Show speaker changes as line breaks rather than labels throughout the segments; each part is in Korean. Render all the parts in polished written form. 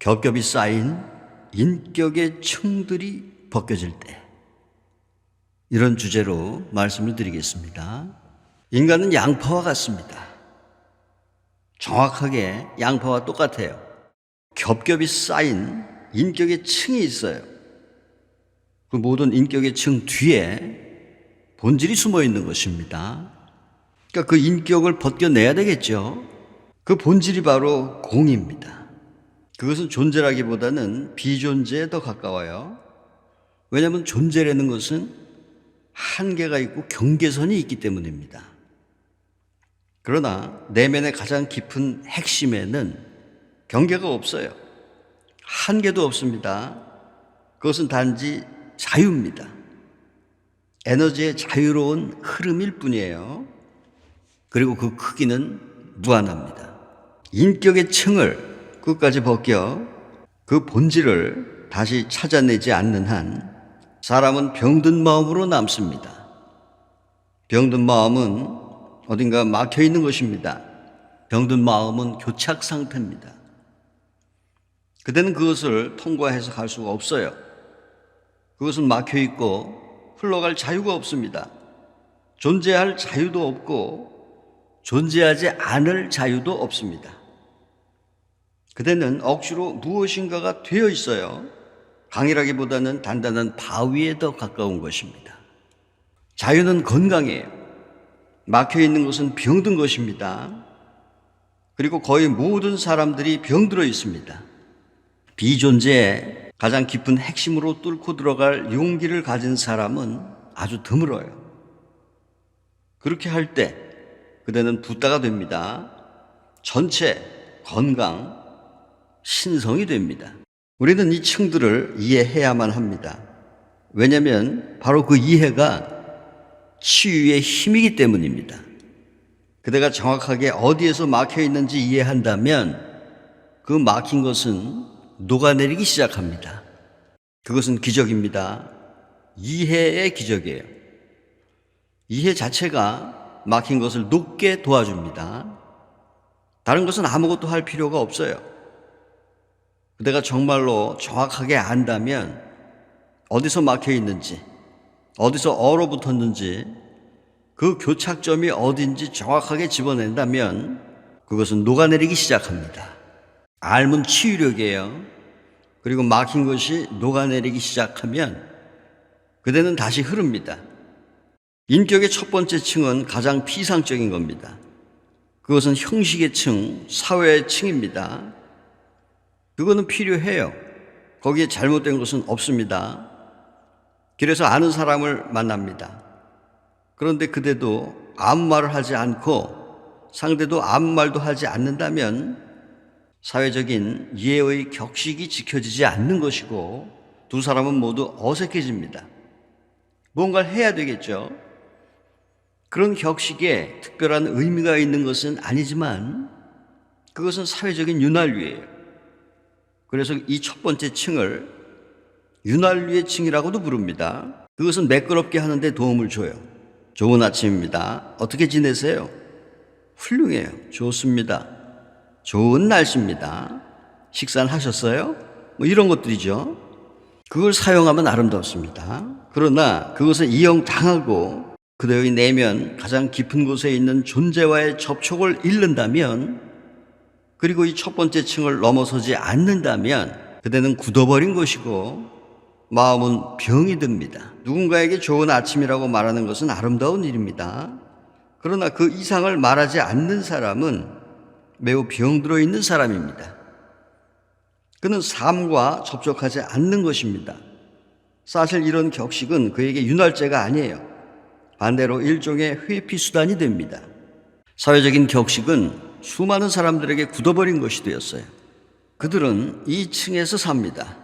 겹겹이 쌓인 인격의 층들이 벗겨질 때, 이런 주제로 말씀을 드리겠습니다. 인간은 양파와 같습니다. 정확하게 양파와 똑같아요. 겹겹이 쌓인 인격의 층이 있어요. 그 모든 인격의 층 뒤에 본질이 숨어 있는 것입니다. 그러니까 그 인격을 벗겨내야 되겠죠. 그 본질이 바로 공입니다. 그것은 존재라기보다는 비존재에 더 가까워요. 왜냐하면 존재라는 것은 한계가 있고 경계선이 있기 때문입니다. 그러나 내면의 가장 깊은 핵심에는 경계가 없어요. 한계도 없습니다. 그것은 단지 자유입니다. 에너지의 자유로운 흐름일 뿐이에요. 그리고 그 크기는 무한합니다. 인격의 층을 끝까지 벗겨 그 본질을 다시 찾아내지 않는 한 사람은 병든 마음으로 남습니다. 병든 마음은 어딘가 막혀 있는 것입니다. 병든 마음은 교착 상태입니다. 그대는 그것을 통과해서 갈 수가 없어요. 그것은 막혀 있고 흘러갈 자유가 없습니다. 존재할 자유도 없고 존재하지 않을 자유도 없습니다. 그대는 억지로 무엇인가가 되어 있어요. 강이라기보다는 단단한 바위에 더 가까운 것입니다. 자유는 건강이에요. 막혀 있는 것은 병든 것입니다. 그리고 거의 모든 사람들이 병들어 있습니다. 비존재의 가장 깊은 핵심으로 뚫고 들어갈 용기를 가진 사람은 아주 드물어요. 그렇게 할 때 그대는 붓다가 됩니다. 전체 건강, 신성이 됩니다. 우리는 이 층들을 이해해야만 합니다. 왜냐하면 바로 그 이해가 치유의 힘이기 때문입니다. 그대가 정확하게 어디에서 막혀 있는지 이해한다면 그 막힌 것은 녹아내리기 시작합니다. 그것은 기적입니다. 이해의 기적이에요. 이해 자체가 막힌 것을 녹게 도와줍니다. 다른 것은 아무것도 할 필요가 없어요. 그대가 정말로 정확하게 안다면 어디서 막혀 있는지, 어디서 얼어붙었는지, 그 교착점이 어딘지 정확하게 집어낸다면 그것은 녹아내리기 시작합니다. 알면 치유력이에요. 그리고 막힌 것이 녹아내리기 시작하면 그대는 다시 흐릅니다. 인격의 첫 번째 층은 가장 피상적인 겁니다. 그것은 형식의 층, 사회의 층입니다. 그거는 필요해요. 거기에 잘못된 것은 없습니다. 길에서 아는 사람을 만납니다. 그런데 그대도 아무 말을 하지 않고 상대도 아무 말도 하지 않는다면 사회적인 이해의 격식이 지켜지지 않는 것이고 두 사람은 모두 어색해집니다. 뭔가를 해야 되겠죠. 그런 격식에 특별한 의미가 있는 것은 아니지만 그것은 사회적인 윤활유예요. 그래서 이 첫 번째 층을 윤활유의 층이라고도 부릅니다. 그것은 매끄럽게 하는데 도움을 줘요. 좋은 아침입니다. 어떻게 지내세요? 훌륭해요. 좋습니다. 좋은 날씨입니다. 식사는 하셨어요? 이런 것들이죠. 그걸 사용하면 아름답습니다. 그러나 그것을 이용당하고 그대의 내면 가장 깊은 곳에 있는 존재와의 접촉을 잃는다면, 그리고 이 첫 번째 층을 넘어서지 않는다면 그대는 굳어버린 것이고 마음은 병이 듭니다. 누군가에게 좋은 아침이라고 말하는 것은 아름다운 일입니다. 그러나 그 이상을 말하지 않는 사람은 매우 병들어 있는 사람입니다. 그는 삶과 접촉하지 않는 것입니다. 사실 이런 격식은 그에게 윤활제가 아니에요. 반대로 일종의 회피수단이 됩니다. 사회적인 격식은 수많은 사람들에게 굳어버린 것이 되었어요. 그들은 이 층에서 삽니다.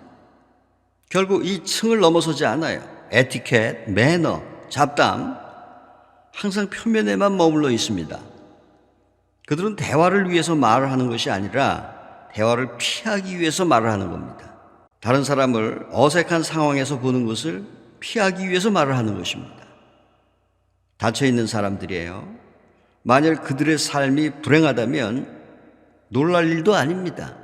결국 이 층을 넘어서지 않아요. 에티켓, 매너, 잡담, 항상 표면에만 머물러 있습니다. 그들은 대화를 위해서 말을 하는 것이 아니라 대화를 피하기 위해서 말을 하는 겁니다. 다른 사람을 어색한 상황에서 보는 것을 피하기 위해서 말을 하는 것입니다. 닫혀있는 사람들이에요. 만일 그들의 삶이 불행하다면 놀랄 일도 아닙니다.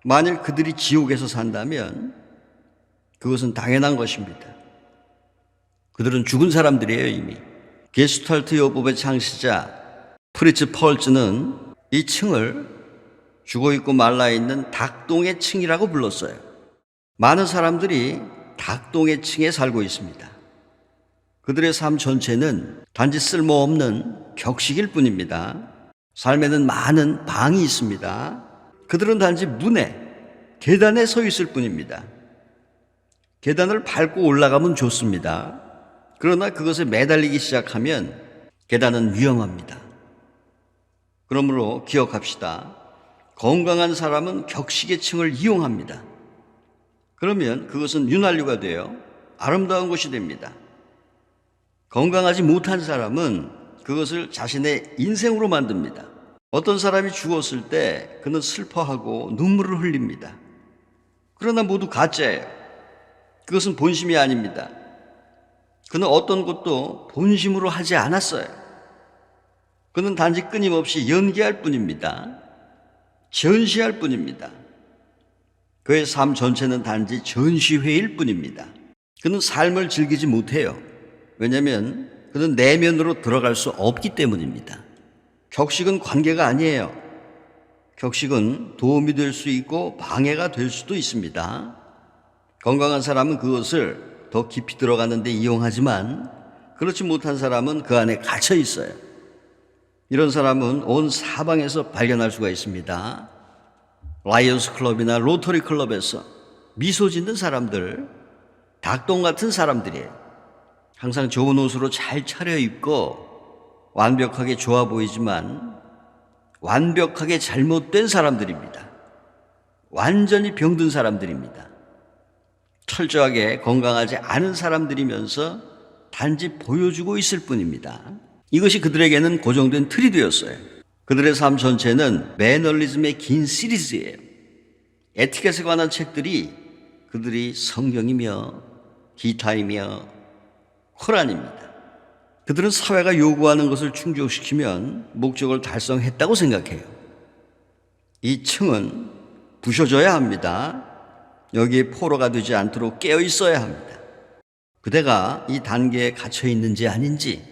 만일 그들이 지옥에서 산다면 그것은 당연한 것입니다. 그들은 죽은 사람들이에요, 이미. 게슈탈트 요법의 창시자 프리츠 펄츠는 이 층을 죽어있고 말라있는 닭똥의 층이라고 불렀어요. 많은 사람들이 닭똥의 층에 살고 있습니다. 그들의 삶 전체는 단지 쓸모없는 격식일 뿐입니다. 삶에는 많은 방이 있습니다. 그들은 단지 문에, 계단에 서 있을 뿐입니다. 계단을 밟고 올라가면 좋습니다. 그러나 그것에 매달리기 시작하면 계단은 위험합니다. 그러므로 기억합시다. 건강한 사람은 격식의 층을 이용합니다. 그러면 그것은 윤활유가 되어 아름다운 것이 됩니다. 건강하지 못한 사람은 그것을 자신의 인생으로 만듭니다. 어떤 사람이 죽었을 때 그는 슬퍼하고 눈물을 흘립니다. 그러나 모두 가짜예요. 그것은 본심이 아닙니다. 그는 어떤 것도 본심으로 하지 않았어요. 그는 단지 끊임없이 연기할 뿐입니다. 전시할 뿐입니다. 그의 삶 전체는 단지 전시회일 뿐입니다. 그는 삶을 즐기지 못해요. 왜냐하면 그는 내면으로 들어갈 수 없기 때문입니다. 격식은 관계가 아니에요. 격식은 도움이 될 수 있고 방해가 될 수도 있습니다. 건강한 사람은 그것을 더 깊이 들어가는 데 이용하지만 그렇지 못한 사람은 그 안에 갇혀 있어요. 이런 사람은 온 사방에서 발견할 수가 있습니다. 라이언스 클럽이나 로터리 클럽에서 미소 짓는 사람들, 닭똥 같은 사람들이에요. 항상 좋은 옷으로 잘 차려입고 완벽하게 좋아 보이지만 완벽하게 잘못된 사람들입니다. 완전히 병든 사람들입니다. 철저하게 건강하지 않은 사람들이면서 단지 보여주고 있을 뿐입니다. 이것이 그들에게는 고정된 틀이 되었어요. 그들의 삶 전체는 매너리즘의 긴 시리즈예요. 에티켓에 관한 책들이 그들이 성경이며 기타이며 코란입니다. 그들은 사회가 요구하는 것을 충족시키면 목적을 달성했다고 생각해요. 이 층은 부셔져야 합니다. 여기에 포로가 되지 않도록 깨어 있어야 합니다. 그대가 이 단계에 갇혀 있는지 아닌지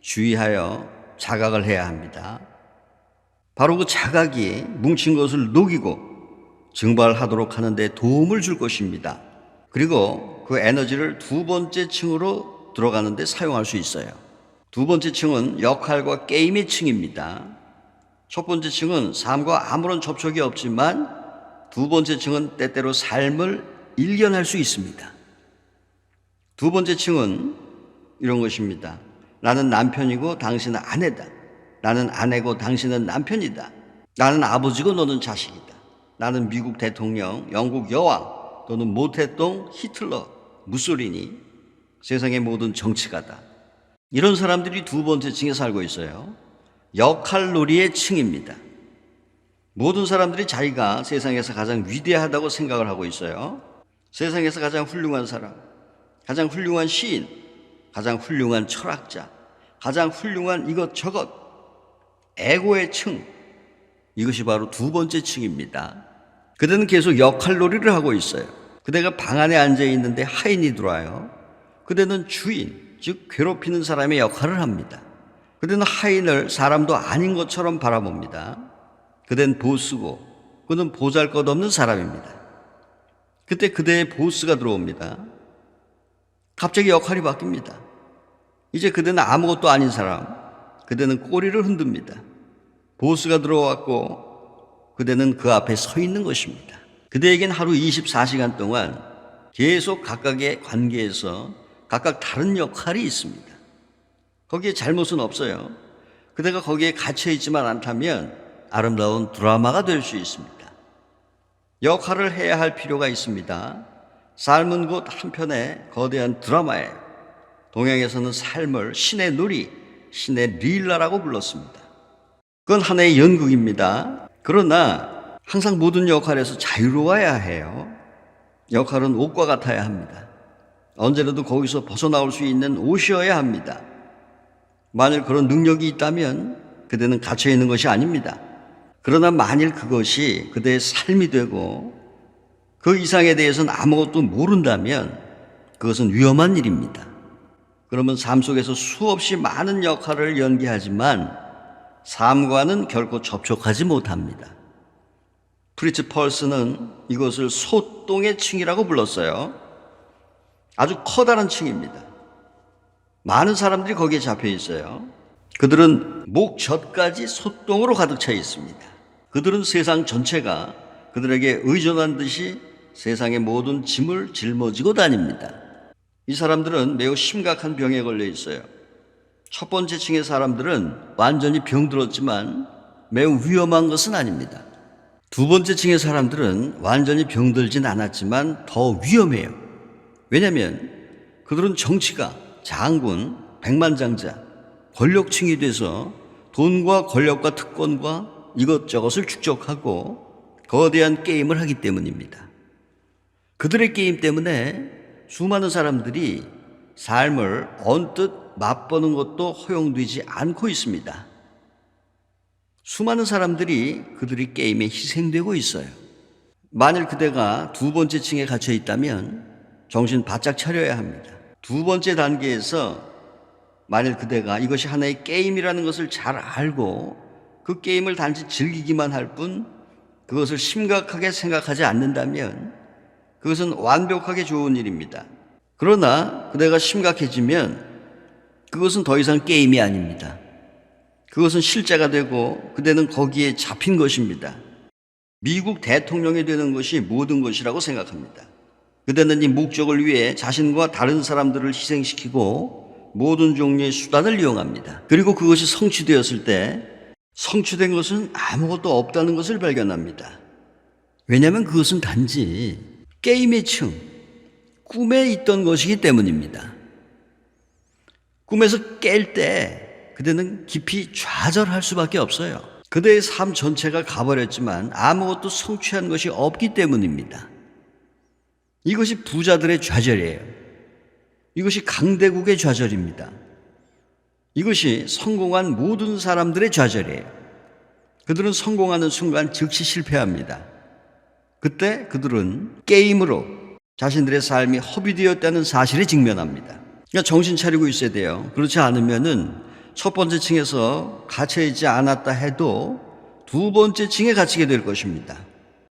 주의하여 자각을 해야 합니다. 바로 그 자각이 뭉친 것을 녹이고 증발하도록 하는 데 도움을 줄 것입니다. 그리고 그 에너지를 두 번째 층으로 들어가는 데 사용할 수 있어요. 두 번째 층은 역할과 게임의 층입니다. 첫 번째 층은 삶과 아무런 접촉이 없지만 두 번째 층은 때때로 삶을 일견할 수 있습니다. 두 번째 층은 이런 것입니다. 나는 남편이고 당신은 아내다. 나는 아내고 당신은 남편이다. 나는 아버지고 너는 자식이다. 나는 미국 대통령, 영국 여왕, 또는 모태똥, 히틀러, 무솔리니, 세상의 모든 정치가다. 이런 사람들이 두 번째 층에 살고 있어요. 역할놀이의 층입니다. 모든 사람들이 자기가 세상에서 가장 위대하다고 생각을 하고 있어요. 세상에서 가장 훌륭한 사람, 가장 훌륭한 시인, 가장 훌륭한 철학자, 가장 훌륭한 이것저것, 에고의 층, 이것이 바로 두 번째 층입니다. 그대는 계속 역할놀이를 하고 있어요. 그대가 방 안에 앉아 있는데 하인이 들어와요. 그대는 주인, 즉 괴롭히는 사람의 역할을 합니다. 그대는 하인을 사람도 아닌 것처럼 바라봅니다. 그대는 보스고 그는 보잘것없는 사람입니다. 그때 그대의 보스가 들어옵니다. 갑자기 역할이 바뀝니다. 이제 그대는 아무것도 아닌 사람, 그대는 꼬리를 흔듭니다. 보스가 들어왔고 그대는 그 앞에 서 있는 것입니다. 그대에겐 하루 24시간 동안 계속 각각의 관계에서 각각 다른 역할이 있습니다. 거기에 잘못은 없어요. 그대가 거기에 갇혀있지만 않다면 아름다운 드라마가 될 수 있습니다. 역할을 해야 할 필요가 있습니다. 삶은 곧 한편의 거대한 드라마예요. 동양에서는 삶을 신의 놀이, 신의 릴라라고 불렀습니다. 그건 하나의 연극입니다. 그러나 항상 모든 역할에서 자유로워야 해요. 역할은 옷과 같아야 합니다. 언제라도 거기서 벗어나올 수 있는 옷이어야 합니다. 만일 그런 능력이 있다면 그대는 갇혀있는 것이 아닙니다. 그러나 만일 그것이 그대의 삶이 되고 그 이상에 대해서는 아무것도 모른다면 그것은 위험한 일입니다. 그러면 삶 속에서 수없이 많은 역할을 연기하지만 삶과는 결코 접촉하지 못합니다. 프리츠 펄스는 이것을 소똥의 층이라고 불렀어요. 아주 커다란 층입니다. 많은 사람들이 거기에 잡혀 있어요. 그들은 목젖까지 소똥으로 가득 차 있습니다. 그들은 세상 전체가 그들에게 의존한 듯이 세상의 모든 짐을 짊어지고 다닙니다. 이 사람들은 매우 심각한 병에 걸려 있어요. 첫 번째 층의 사람들은 완전히 병들었지만 매우 위험한 것은 아닙니다. 두 번째 층의 사람들은 완전히 병들진 않았지만 더 위험해요. 왜냐하면 그들은 정치가, 장군, 백만장자, 권력층이 돼서 돈과 권력과 특권과 이것저것을 축적하고 거대한 게임을 하기 때문입니다. 그들의 게임 때문에 수많은 사람들이 삶을 언뜻 맛보는 것도 허용되지 않고 있습니다. 수많은 사람들이 그들의 게임에 희생되고 있어요. 만일 그대가 두 번째 층에 갇혀 있다면 정신 바짝 차려야 합니다. 두 번째 단계에서 만일 그대가 이것이 하나의 게임이라는 것을 잘 알고 그 게임을 단지 즐기기만 할 뿐 그것을 심각하게 생각하지 않는다면 그것은 완벽하게 좋은 일입니다. 그러나 그대가 심각해지면 그것은 더 이상 게임이 아닙니다. 그것은 실제가 되고 그대는 거기에 잡힌 것입니다. 미국 대통령이 되는 것이 모든 것이라고 생각합니다. 그대는 이 목적을 위해 자신과 다른 사람들을 희생시키고 모든 종류의 수단을 이용합니다. 그리고 그것이 성취되었을 때 성취된 것은 아무것도 없다는 것을 발견합니다. 왜냐하면 그것은 단지 게임의 층, 꿈에 있던 것이기 때문입니다. 꿈에서 깰 때 그대는 깊이 좌절할 수밖에 없어요. 그대의 삶 전체가 가버렸지만 아무것도 성취한 것이 없기 때문입니다. 이것이 부자들의 좌절이에요. 이것이 강대국의 좌절입니다. 이것이 성공한 모든 사람들의 좌절이에요. 그들은 성공하는 순간 즉시 실패합니다. 그때 그들은 게임으로 자신들의 삶이 허비되었다는 사실에 직면합니다. 그러니까 정신 차리고 있어야 돼요. 그렇지 않으면은 첫 번째 층에서 갇혀있지 않았다 해도 두 번째 층에 갇히게 될 것입니다.